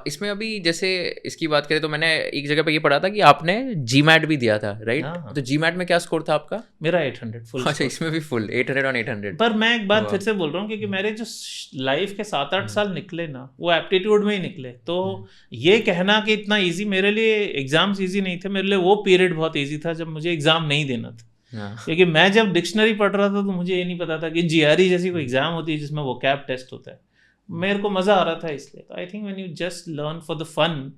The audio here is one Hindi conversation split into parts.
इसमें अभी जैसे इसकी बात करें तो मैंने एक जगह पे ये पढ़ा था कि आपने जीमैट भी दिया था, राइट? हाँ। तो जीमैट में क्या स्कोर था आपका? मेरा 800 फुल अच्छा, स्कोर। इसमें भी फुल 800 ऑन 800। पर मैं एक बात वाह। फिर से बोल रहा हूँ, क्योंकि मेरे जो लाइफ के 7-8 साल निकले ना, वो एप्टीट्यूड में ही निकले। तो ये कहना कि इतना इजी, मेरे लिए एग्जाम्स इजी नहीं थे, मेरे लिए वो पीरियड बहुत इजी था जब मुझे एग्जाम नहीं देना था। क्योंकि मैं जब डिक्शनरी पढ़ रहा था तो मुझे ये नहीं पता था कि जीआरई जैसी कोई एग्जाम होती है जिसमें वोकैब टेस्ट होता है। मेरे को मजा आ रहा था इसलिए। तो I think when you just learn for the fun,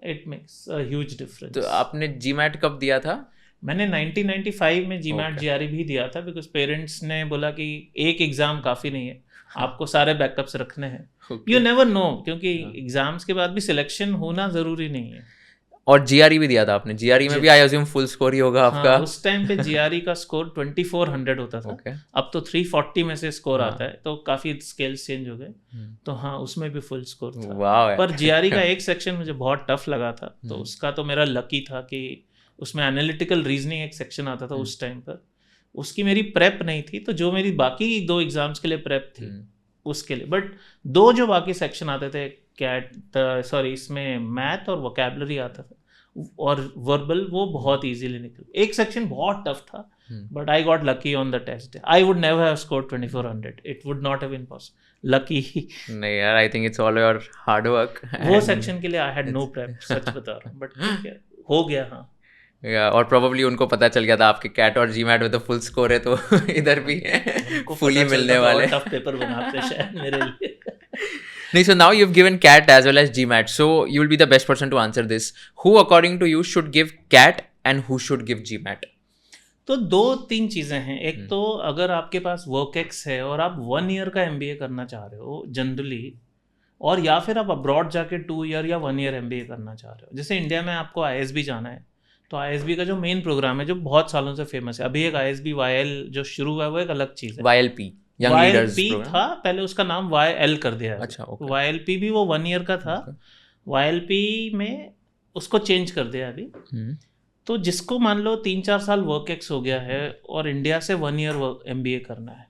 it makes a huge difference. तो आपने जीमैट कब दिया था? मैंने 1995 में जीमैट Okay. जीआरई भी दिया था, बिकॉज पेरेंट्स ने बोला कि एक एग्जाम काफ़ी नहीं है, आपको सारे बैकअप्स रखने हैं। यू नेवर नो, क्योंकि एग्जाम्स के बाद भी सिलेक्शन होना ज़रूरी नहीं है। और जीआरई भी दिया था आपने? जीआरई में भी आई अज्यूम फुल स्कोर ही होगा आपका? हाँ, उस टाइम पे जीआरई का स्कोर 2400 होता था। Okay. अब तो 340 में से स्कोर आता है, तो काफ़ी स्केल्स चेंज हो गए। तो हाँ, उसमें भी फुल स्कोर था। वाह। पर जीआरई का एक सेक्शन मुझे बहुत टफ लगा था, तो उसका तो मेरा लकी था कि उसमें एनालिटिकल रीजनिंग एक सेक्शन आता था उस टाइम पर। उसकी मेरी प्रेप नहीं थी, तो जो मेरी बाकी 2 एग्जाम्स के लिए प्रेप थी उसके लिए। बट 2 जो बाकी सेक्शन आते थे, इसमें मैथ और वोकैबुलरी आता था और वर्बल, वो बहुत इजीली निकल। एक सेक्शन बहुत टफ था, but I got lucky on the test. I would never have scored 2400, it would not have been possible. Lucky नहीं यार, I think it's all your hard work. वो सेक्शन के लिए आई हैड नो प्रेप, सच बता रहा हूँ, बट हो गया। हाँ, और प्रोबेबली उनको पता चल गया था आपके कैट और जीमैट में तो फुल स्कोर है, तो इधर भी फुल ही मिलने वाले। टफ पेपर बनाते शायद मेरे लिए। नहीं, so now you've given CAT as well as GMAT, so you will be the best person to answer this. Who according to you should give CAT and who should give GMAT? तो 2-3 चीज़ें हैं। एक तो अगर आपके पास वर्कएक्स है और आप 1 ईयर का MBA करना चाह रहे हो जनरली, और या फिर आप अब्रॉड जाके 2 ईयर या 1 ईयर MBA करना चाह रहे हो। जैसे इंडिया में आपको ISB जाना है, तो ISB का जो मेन प्रोग्राम है जो बहुत सालों से फेमस है, अभी एक ISB YL जो शुरू हुआ है वो एक अलग चीज़ है। YLP Young Leaders YLP Program था पहले, उसका नाम YL कर दिया है। अच्छा, okay. YLP भी वो 1 ईयर का था। YLP में उसको चेंज कर दिया अभी। तो जिसको मान लो 3-4 साल वर्कएक्स हो गया है और इंडिया से 1 ईयर MBA करना है,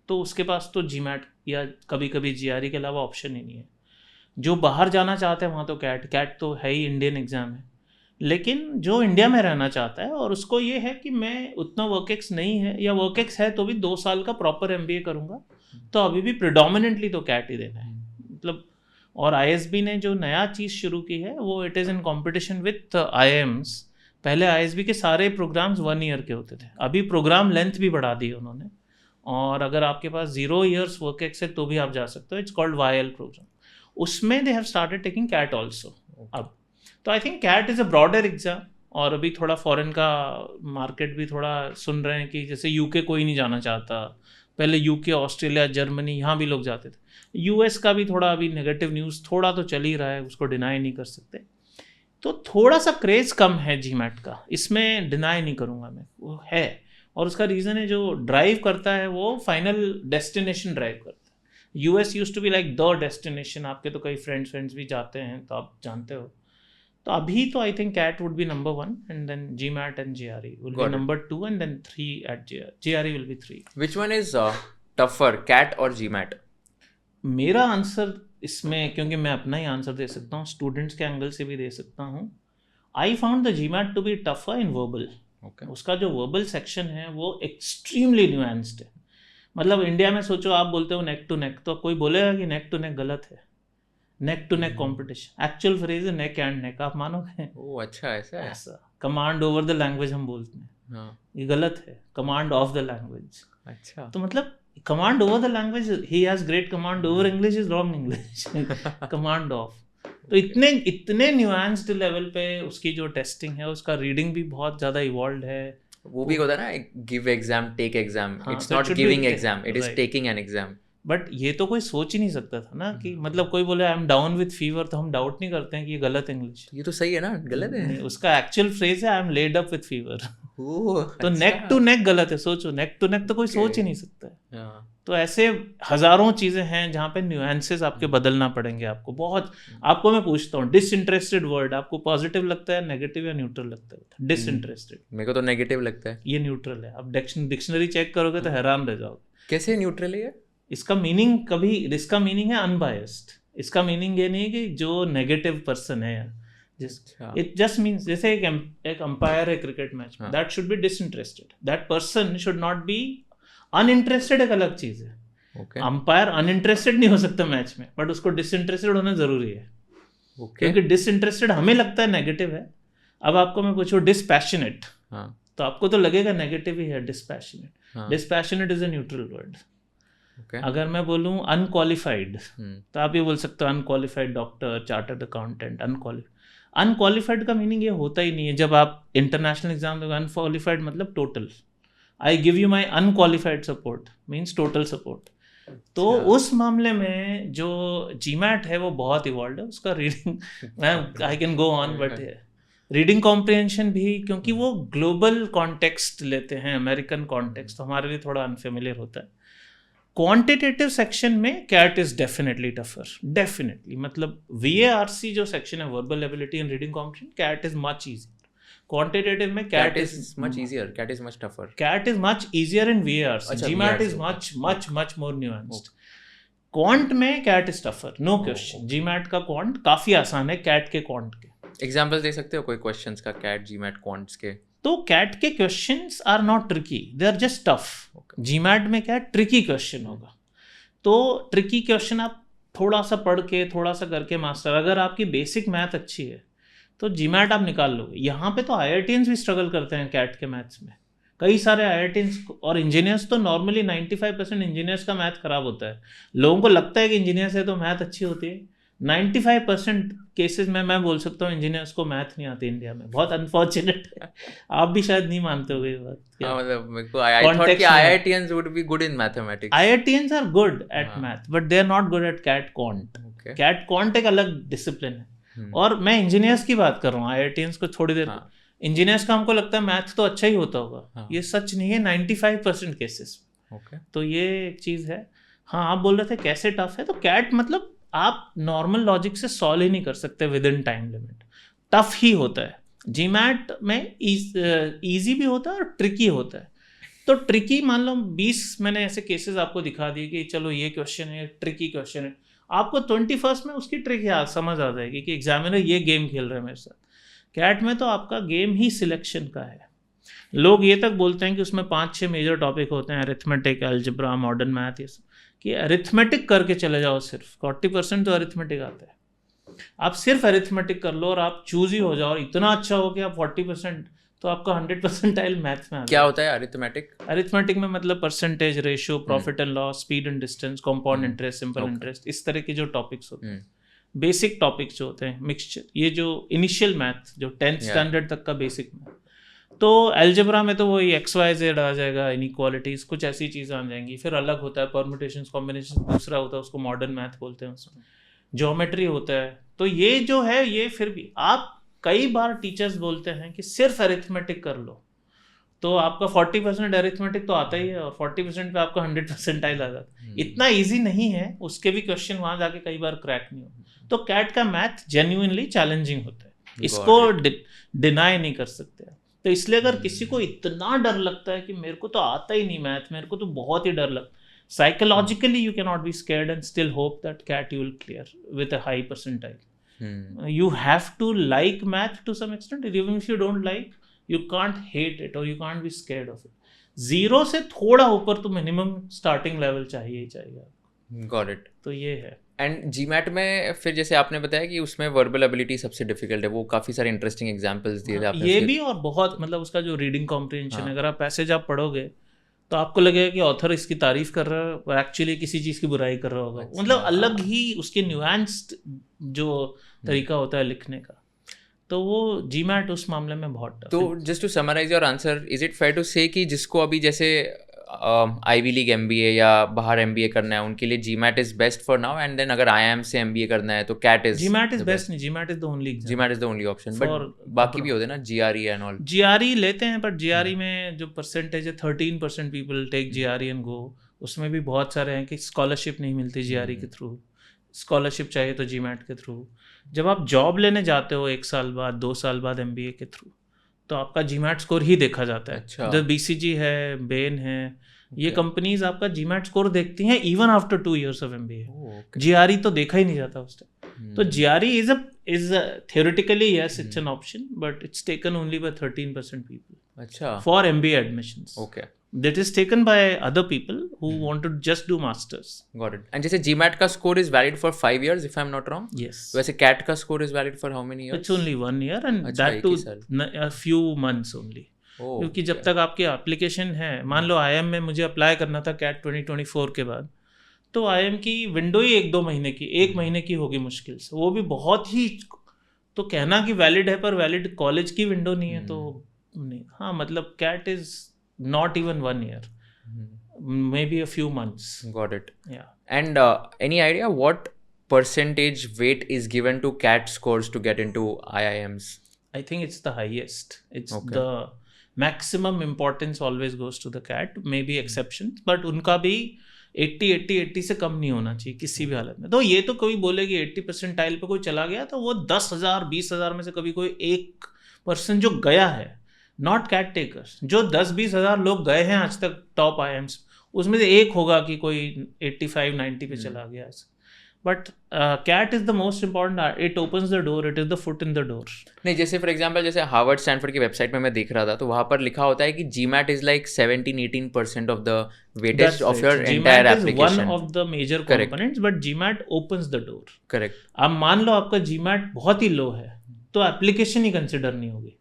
तो उसके पास तो GMAT या कभी कभी GRE के अलावा ऑप्शन ही नहीं है। जो बाहर जाना चाहते हैं वहाँ तो कैट तो है ही, इंडियन एग्जाम है। लेकिन जो इंडिया में रहना चाहता है और उसको ये है कि मैं उतना वर्कएक्स नहीं है, या वर्कएक्स है तो भी 2 साल का प्रॉपर MBA करूँगा, तो अभी भी प्रिडोमिनेंटली तो कैट ही देना है मतलब। और ISB ने जो नया चीज़ शुरू की है वो it is in competition with IIMs। पहले ISB के सारे प्रोग्राम्स 1 ईयर के होते थे, अभी प्रोग्राम लेंथ भी बढ़ा दी उन्होंने। और अगर आपके पास 0 ईयर्स वर्कएक्स है तो भी आप जा सकते हो। It's called YL program. उसमें they have started taking CAT also अब। तो I think CAT is a broader exam. और अभी थोड़ा फॉरेन का मार्केट भी थोड़ा सुन रहे हैं कि जैसे UK कोई नहीं जाना चाहता, पहले UK, ऑस्ट्रेलिया, जर्मनी, यहाँ भी लोग जाते थे। US का भी थोड़ा अभी नेगेटिव न्यूज़ थोड़ा तो चल ही रहा है, उसको डिनाई नहीं कर सकते। तो थोड़ा सा क्रेज़ कम है GMAT का, इसमें डिनाई नहीं करूँगा मैं, वो है। और उसका रीज़न है जो ड्राइव करता है वो फाइनल डेस्टिनेशन ड्राइव करता है। US used to be like the destination. आपके तो कई फ्रेंड्स भी जाते हैं तो आप जानते हो। तो अभी तो I think CAT would be number 1 and then GMAT and GRE will be number 2 and then 3 at GRE will be 3. Which one is tougher, CAT or GMAT? मेरा आंसर इसमें, क्योंकि मैं अपना ही आंसर दे सकता हूँ, स्टूडेंट्स के एंगल से भी दे सकता हूँ। I found the GMAT to be tougher in verbal. उसका जो वर्बल सेक्शन है वो एक्सट्रीमली न्यूएंस्ड है। मतलब इंडिया में सोचो, आप बोलते हो नेक टू नेक, तो कोई बोलेगा कि नेक टू नेक गलत है। Neck to neck competition, actual phrase है नेक एंड नेक, आप मानोगे? ओह अच्छा, ऐसा है। ऐसा कमांड ओवर द लैंग्वेज हम बोलते हैं, हाँ, ये गलत है, कमांड ऑफ द लैंग्वेज। अच्छा, तो मतलब command over the language, he has great command over English is wrong English. Command of. तो इतने न्यूएंस्ड लेवल पे उसकी जो टेस्टिंग है, उसका रीडिंग भी बहुत ज़्यादा इवॉल्व है। वो भी होता है ना, give exam take exam. It's not giving exam, it is taking an exam. But ये तो कोई सोच ही नहीं सकता था ना कि मतलब कोई बोले I am down with fever, तो हम डाउट नहीं करते हैं कि ये गलत इंग्लिश। ये तो सही है ना, गलत है? उसका एक्चुअल फ्रेज है I am laid up with fever. तो नेक टू नेक गलत है। सोचो, नेक टू नेक तो कोई सोच ही नहीं सकता है। तो ऐसे हजारों चीज़ें हैं जहाँ पे न्यूएंसेस आपके बदलना पड़ेंगे आपको बहुत। आपको मैं पूछता हूँ, डिसइंटरेस्टेड वर्ड आपको पॉजिटिव लगता है, नेगेटिव या न्यूट्रल लगता है? डिसइंटरेस्टेड। मेरे को तो नेगेटिव लगता है। ये न्यूट्रल है। आप डिक्शनरी चेक करोगे तो हैरान रह जाओगे। कैसे न्यूट्रल है? इसका मीनिंग है अनबायस्ड। इसका मीनिंग ये नहीं कि जो नेगेटिव पर्सन है इट जस्ट मीन्स जैसे एक अंपायर है क्रिकेट मैच में, that should be disinterested, that person should not be uninterested. एक अलग चीज है, अंपायर अनइंटरेस्टेड नहीं हो सकता मैच में, बट उसको डिसइंटरेस्टेड होना जरूरी है। क्योंकि डिसइंटरेस्टेड हमें लगता है नेगेटिव है। अब आपको मैं पूछूं डिसपैशनेट, तो आपको तो लगेगा नेगेटिव ही है डिसपैशनेट। डिसपैशनेट इज अ न्यूट्रल वर्ड। अगर मैं बोलूं अनक्वालिफाइड, तो आप ये बोल सकते हो unqualified doctor, chartered accountant. Unqualified का मीनिंग ये होता ही नहीं है। जब आप इंटरनेशनल एग्जाम दोगे, अनक्वालिफाइड मतलब total. I give you my unqualified support means total support. तो उस मामले में जो जीमैट है वो बहुत इवॉल्व है। उसका reading I can go on, but reading comprehension भी, क्योंकि वो ग्लोबल कॉन्टेक्स्ट लेते हैं, अमेरिकन कॉन्टेक्स्ट, तो हमारे लिए थोड़ा अनफेमिलियर होता है। क्वांटिटेटिव सेक्शन में CAT is definitely tougher, definitely. मतलब VARC जो सेक्शन है, verbal ability and reading comprehension, CAT is much easier. Quantitative में CAT is much easier, CAT is much tougher. CAT is much easier in VARC, GMAT is much much much more nuanced. Quant में CAT is tougher, no question. GMAT का क्वांट काफी आसान है कैट के क्वांट के। एग्जांपल दे सकते हो कोई क्वेश्चंस का कैट GMAT क्वांट्स के? तो कैट के questions are not tricky, they are just tough. GMAT में क्या ट्रिकी क्वेश्चन होगा, तो ट्रिकी क्वेश्चन आप थोड़ा सा पढ़ के, थोड़ा सा करके मास्टर, अगर आपकी बेसिक मैथ अच्छी है तो GMAT आप निकाल लोगे। यहाँ पे तो IITians भी स्ट्रगल करते हैं कैट के मैथ्स में। कई सारे IITians और इंजीनियर्स, तो नॉर्मली 95% इंजीनियर्स का मैथ खराब होता है। लोगों को लगता है कि इंजीनियर्स है तो मैथ अच्छी होती है। 95% केसेस में मैं बोल सकता हूँ इंजीनियर्स को मैथ नहीं आती इंडिया में। बहुत अनफॉर्चुनेट है। आप भी शायद नहीं मानते होगे ये बात। मतलब मेरे को I thought कि IITians would be good in mathematics. IITians are good at math, but they are not good at cat quant. cat quant एक अलग डिसिप्लिन है। और मैं इंजीनियर्स की बात कर रहा हूँ, IITians को थोड़ी देर। इंजीनियर्स का हमको लगता है मैथ तो अच्छा ही होता होगा, ये सच नहीं है 95% केसेस। तो ये एक चीज़ है। हाँ, आप बोल रहे थे कैसे टफ है, तो कैट मतलब आप नॉर्मल लॉजिक से सॉल्व ही नहीं कर सकते within time limit, tough ही होता है। GMAT में ईजी भी होता है और ट्रिकी होता है। तो ट्रिकी मान लो 20 मैंने ऐसे केसेस आपको दिखा दिए कि चलो ये क्वेश्चन है, ट्रिकी क्वेश्चन है, आपको 21st में उसकी ट्रिक समझ आ जाएगी कि एग्जामिनर ये गेम खेल रहे हैं मेरे साथ। कैट में तो आपका गेम ही सिलेक्शन का है। लोग ये तक बोलते हैं कि उसमें 5-6 मेजर टॉपिक होते हैं, अरिथमेटिक, अलजेब्रा, मॉडर्न मैथ, ये सब, कि अरिथमेटिक करके चले जाओ सिर्फ। 40% तो अरिथमेटिक आता है। आप सिर्फ अरिथमेटिक कर लो और आप चूज ही हो जाओ, और इतना अच्छा हो कि आप 40%, तो आपका 100% मैथ्स में आ। क्या होता है अरिथमेटिक? अरिथमेटिक में मतलब percentage, ratio, profit and loss, speed and distance, compound interest, simple interest, इस तरह के जो टॉपिक्स होते हैं, बेसिक टॉपिक्स जो होते हैं, मिक्सचर, ये जो इनिशियल मैथ जो 10th स्टैंडर्ड तक का बेसिक मैथ। तो अलजेब्रा में तो वही XYZ आ जाएगा, इनइक्वालिटीज, कुछ ऐसी चीज़ें आ जाएंगी। फिर अलग होता है परम्यूटेशंस, कॉम्बिनेशन, दूसरा होता है, उसको मॉडर्न मैथ बोलते हैं। उसमें ज्योमेट्री होता है। तो ये जो है, ये फिर भी आप कई बार टीचर्स बोलते हैं कि सिर्फ अरिथमेटिक कर लो, तो आपका 40% अरिथमेटिक तो आता ही है, और 40% पे आपका 100% आ जाता है। इतना ईजी नहीं है, उसके भी क्वेश्चन वहाँ जाके कई बार क्रैक नहीं हो। तो कैट का मैथ जेन्युइनली चैलेंजिंग होता है, इसको डिनाई नहीं कर सकते। तो इसलिए अगर किसी को इतना डर लगता है कि मेरे को तो आता ही नहीं मैथ, मेरे को तो बहुत ही डर लगता, psychologically you cannot be scared and still hope that CAT you will clear with a high percentile. You have to like math to some extent. Even if you don't like, you can't hate it or you can't be scared of it. 0 से थोड़ा ऊपर तो मिनिमम स्टार्टिंग लेवल चाहिए ही चाहिए। Got it. तो ये है। एंड GMAT में फिर जैसे आपने बताया कि उसमें वर्बल एबिलिटी सबसे डिफिकल्ट है, वो काफ़ी सारे इंटरेस्टिंग एग्जांपल्स दिए थे आपने। ये भी, और बहुत मतलब उसका जो रीडिंग कॉम्प्रिहेंशन, अगर आप पैसेज आप पढ़ोगे तो आपको लगेगा कि ऑथर इसकी तारीफ कर रहा है और एक्चुअली किसी चीज़ की बुराई कर रहा होगा। मतलब अलग ही उसके न्यूएंस्ड जो तरीका होता है लिखने का। तो वो GMAT उस मामले में बहुत टफ। तो just to summarise your answer, is it fair to से कि जिसको अभी जैसे Ivy League MBA या बाहर MBA करना है, उनके लिए GMAT is best for now, and then अगर IIM से MBA करना है तो CAT is GMAT is best नहीं, GMAT is the only option. But बाकी भी होते हैं ना, GRE एंड ऑल। GRE लेते हैं, बट GRE में जो परसेंटेज है 13% people take GRE and go. उसमें भी बहुत सारे हैं कि स्कॉलरशिप नहीं मिलती GRE के थ्रू, स्कॉलरशिप चाहिए तो GMAT के थ्रू। जब आप जॉब लेने जाते हो 1 साल बाद, 2 साल बाद MBA के थ्रू, तो आपका GMAT स्कोर ही देखा जाता है। अच्छा। जो BCG है, बेन है, ये कंपनीज आपका जीमैट स्कोर देखती हैं even after 2 years of MBA. Oh, okay. GRE तो देखा ही नहीं जाता उस टाइम। तो GRE is theoretically yes it's an option but it's taken only by 13% people अच्छा for MBA admissions। okay That is taken by other people who want to just do masters। got it। and जैसे GMAT का score is valid for 5 years if I'm not wrong। Yes, वैसे CAT का score is valid for how many years? it's only 1 year and अच्छा, that एक ही too साल। a few months only। Oh, क्योंकि जब तक आपकी एप्लीकेशन है, मान लो IIM में मुझे अप्लाई करना था CAT 2024 के बाद, तो IIM की विंडो ही 1-2 महीने की, 1 महीने की होगी मुश्किल से, वो भी बहुत ही, तो कहना कि वैलिड है पर वैलिड कॉलेज की विंडो नहीं है तो नहीं। हाँ मतलब CAT is not even 1 year, maybe a few months। got it। Yeah, and any idea what percentage weight is given to CAT scores to get into IIMs? I think it's the highest। It's Okay. the maximum importance always goes to the CAT, maybe exceptions, but उनका भी 80 से कम नहीं होना चाहिए किसी भी हालत में। तो ये तो कोई बोले कि 80 परसेंटाइल पे कोई चला गया तो वो 10,000 20,000 में से कभी कोई 1% जो गया है, नॉट कैट टेकर्स, जो 10-20 हज़ार लोग गए हैं आज तक टॉप IIMs, उसमें से एक होगा कि कोई 85-90 पे चला गया। But CAT is the most important, it opens the door, it is the foot in the door. नहीं जैसे फॉर एग्जांपल जैसे हार्वर्ड स्टैनफोर्ड की वेबसाइट में मैं देख रहा था तो वहाँ पर लिखा होता है कि GMAT is like 17-18% of the weightage of your entire application. One of the major components, but GMAT opens the door. Correct. अब मान लो आपका GMAT बहुत ही लो है तो एप्लीकेशन ही कंसिडर नहीं होगी।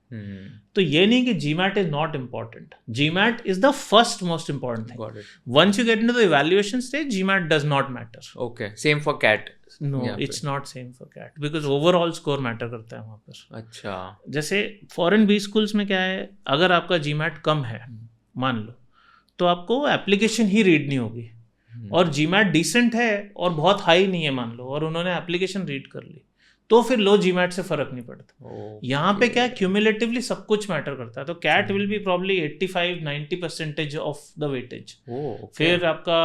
तो ये नहीं कि GMAT is not important, GMAT is the first most important thing। Got it। Once you get into the evaluation stage, GMAT does not matter। Okay, same for CAT। No, it's not same for CAT because overall score matter करता है वहाँ पर। अच्छा। जैसे फॉरेन B schools में क्या है, अगर आपका GMAT कम है मान लो, तो आपको एप्लीकेशन ही रीड नहीं होगी, और GMAT डिसेंट है और बहुत हाई नहीं है मान लो, और उन्होंने एप्लीकेशन रीड कर ली, तो फिर लो GMAT से फर्क नहीं पड़ता। यहाँ पे क्या क्यूमुलेटिवली सब कुछ मैटर करता है। तो CAT will be probably 85-90% of the weightage. फिर आपका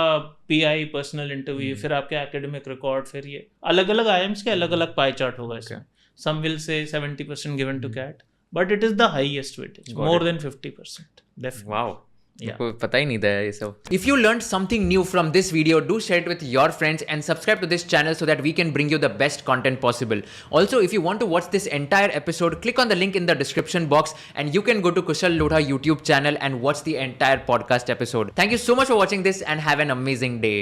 PI पर्सनल इंटरव्यू, फिर आपके एकेडमिक रिकॉर्ड, फिर ये अलग अलग IIMs के अलग अलग पाई चार्ट होगा इसमें। सम will say 70% given to CAT, but it is the highest weightage, more than 50%। Wow, को पता ही नहीं था ये सब। If you learned something new from this video, do share it with your friends and subscribe to this channel so that we can bring you the best content possible. Also, if you want to watch this entire episode, click on the link in the description box and you can go to Kushal Lodha YouTube channel and watch the entire podcast episode. Thank you so much for watching this and have an amazing day.